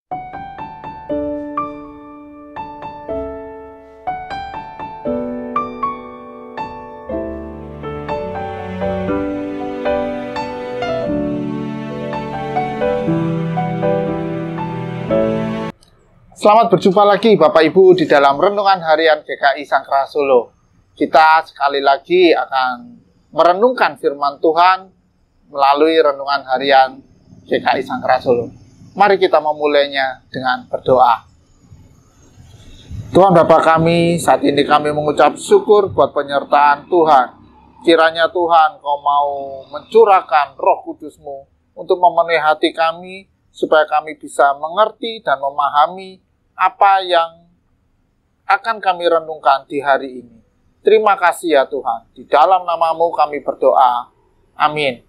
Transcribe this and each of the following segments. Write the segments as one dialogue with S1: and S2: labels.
S1: Selamat berjumpa lagi Bapak Ibu di dalam Renungan Harian GKI Sangkara Solo. Kita sekali lagi akan merenungkan firman Tuhan melalui Renungan Harian GKI Sangkara Solo. Mari kita memulainya dengan berdoa. Tuhan Bapa kami, saat ini kami mengucap syukur buat penyertaan Tuhan. Kiranya Tuhan Kau mau mencurahkan Roh Kudus-Mu untuk memenuhi hati kami, supaya kami bisa mengerti dan memahami apa yang akan kami renungkan di hari ini. Terima kasih ya Tuhan. Di dalam nama-Mu kami berdoa. Amin.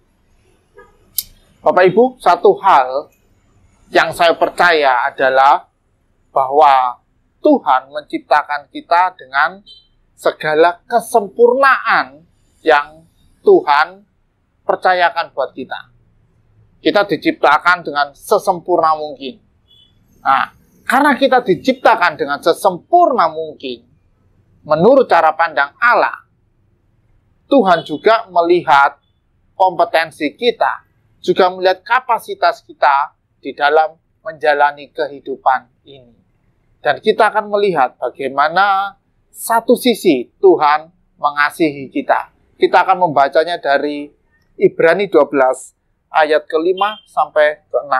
S1: Bapak Ibu, satu hal yang saya percaya adalah bahwa Tuhan menciptakan kita dengan segala kesempurnaan yang Tuhan percayakan buat kita. Kita diciptakan dengan sesempurna mungkin. Nah, karena kita diciptakan dengan sesempurna mungkin, menurut cara pandang Allah, Tuhan juga melihat kompetensi kita, juga melihat kapasitas kita di dalam menjalani kehidupan ini. Dan kita akan melihat bagaimana satu sisi Tuhan mengasihi kita. Kita akan membacanya dari Ibrani 12 ayat ke-5 sampai ke-6.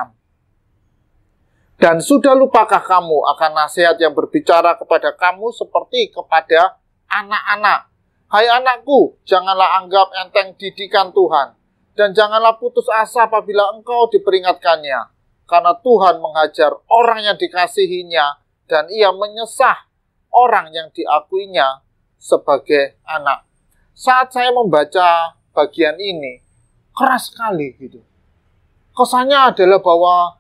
S1: Dan sudah lupakah kamu akan nasihat yang berbicara kepada kamu seperti kepada anak-anak? Hai anakku, janganlah anggap enteng didikan Tuhan, dan janganlah putus asa apabila engkau diperingatkannya. Karena Tuhan menghajar orang yang dikasihinya, dan ia menyesah orang yang diakuinya sebagai anak. Saat saya membaca bagian ini, keras sekali gitu. Kesannya adalah bahwa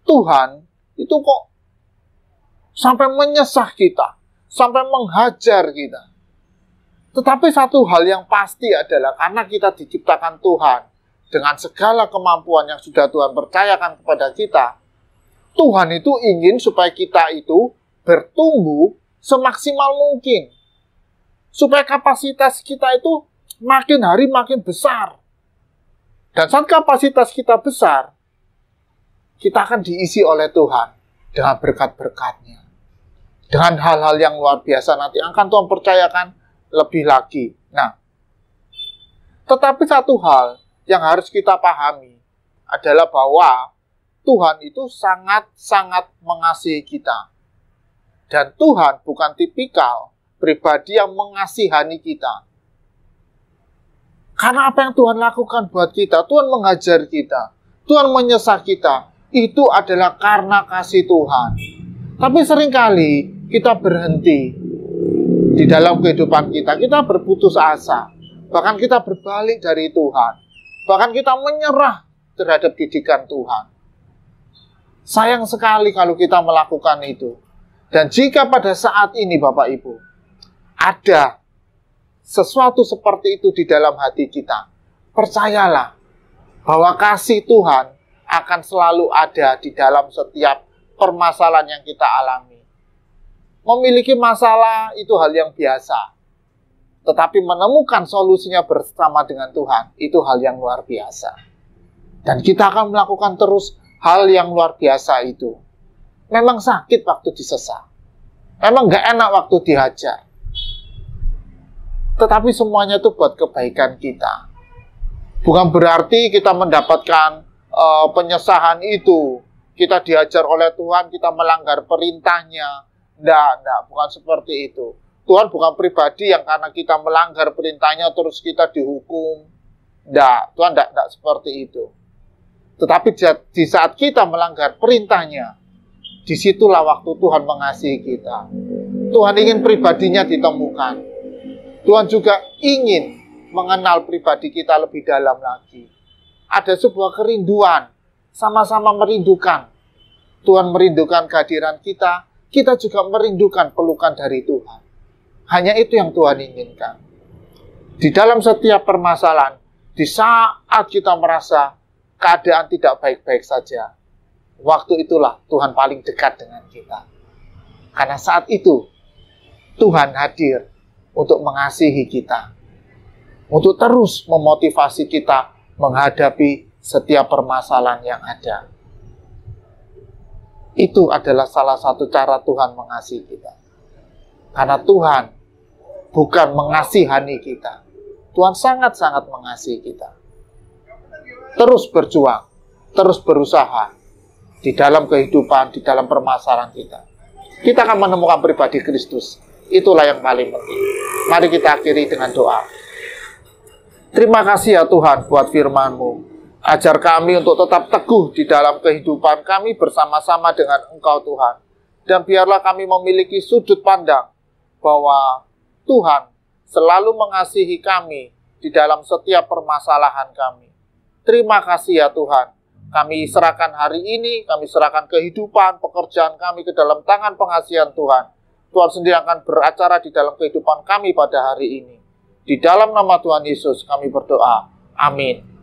S1: Tuhan itu kok sampai menyesah kita, sampai menghajar kita. Tetapi satu hal yang pasti adalah karena kita diciptakan Tuhan dengan segala kemampuan yang sudah Tuhan percayakan kepada kita, Tuhan itu ingin supaya kita itu bertumbuh semaksimal mungkin. Supaya kapasitas kita itu makin hari makin besar. Dan saat kapasitas kita besar, kita akan diisi oleh Tuhan dengan berkat-berkat-Nya. Dengan hal-hal yang luar biasa nanti akan Tuhan percayakan lebih lagi. Nah, tetapi satu hal yang harus kita pahami adalah bahwa Tuhan itu sangat-sangat mengasihi kita. Dan Tuhan bukan tipikal pribadi yang mengasihani kita. Karena apa yang Tuhan lakukan buat kita, Tuhan mengajar kita, Tuhan menyesah kita, itu adalah karena kasih Tuhan. Tapi seringkali kita berhenti di dalam kehidupan kita. Kita berputus asa. Bahkan kita berbalik dari Tuhan. Bahkan kita menyerah terhadap didikan Tuhan. Sayang sekali kalau kita melakukan itu. Dan jika pada saat ini Bapak Ibu, ada sesuatu seperti itu di dalam hati kita, percayalah bahwa kasih Tuhan akan selalu ada di dalam setiap permasalahan yang kita alami. Memiliki masalah itu hal yang biasa. Tetapi menemukan solusinya bersama dengan Tuhan, itu hal yang luar biasa. Dan kita akan melakukan terus hal yang luar biasa itu. Memang sakit waktu disesat. Memang gak enak waktu dihajar. Tetapi semuanya itu buat kebaikan kita. Bukan berarti kita mendapatkan penyesahan itu, kita diajar oleh Tuhan, kita melanggar perintahnya. Enggak, bukan seperti itu. Tuhan bukan pribadi yang karena kita melanggar perintahnya terus kita dihukum. Enggak, Tuhan enggak seperti itu. Tetapi di saat kita melanggar perintahnya, disitulah waktu Tuhan mengasihi kita. Tuhan ingin pribadinya ditemukan. Tuhan juga ingin mengenal pribadi kita lebih dalam lagi. Ada sebuah kerinduan, sama-sama merindukan. Tuhan merindukan kehadiran kita, kita juga merindukan pelukan dari Tuhan. Hanya itu yang Tuhan inginkan. Di dalam setiap permasalahan, di saat kita merasa keadaan tidak baik-baik saja, waktu itulah Tuhan paling dekat dengan kita. Karena saat itu Tuhan hadir untuk mengasihi kita, untuk terus memotivasi kita menghadapi setiap permasalahan yang ada. Itu adalah salah satu cara Tuhan mengasihi kita. Karena Tuhan bukan mengasihani kita. Tuhan sangat-sangat mengasihi kita. Terus berjuang, terus berusaha di dalam kehidupan, di dalam permasalahan kita. Kita akan menemukan pribadi Kristus. Itulah yang paling penting. Mari kita akhiri dengan doa. Terima kasih ya Tuhan buat firman-Mu. Ajar kami untuk tetap teguh di dalam kehidupan kami bersama-sama dengan Engkau Tuhan. Dan biarlah kami memiliki sudut pandang bahwa Tuhan selalu mengasihi kami di dalam setiap permasalahan kami. Terima kasih ya Tuhan. Kami serahkan hari ini, kami serahkan kehidupan, pekerjaan kami ke dalam tangan pengasihan Tuhan. Tuhan sendiri akan beracara di dalam kehidupan kami pada hari ini. Di dalam nama Tuhan Yesus kami berdoa. Amin.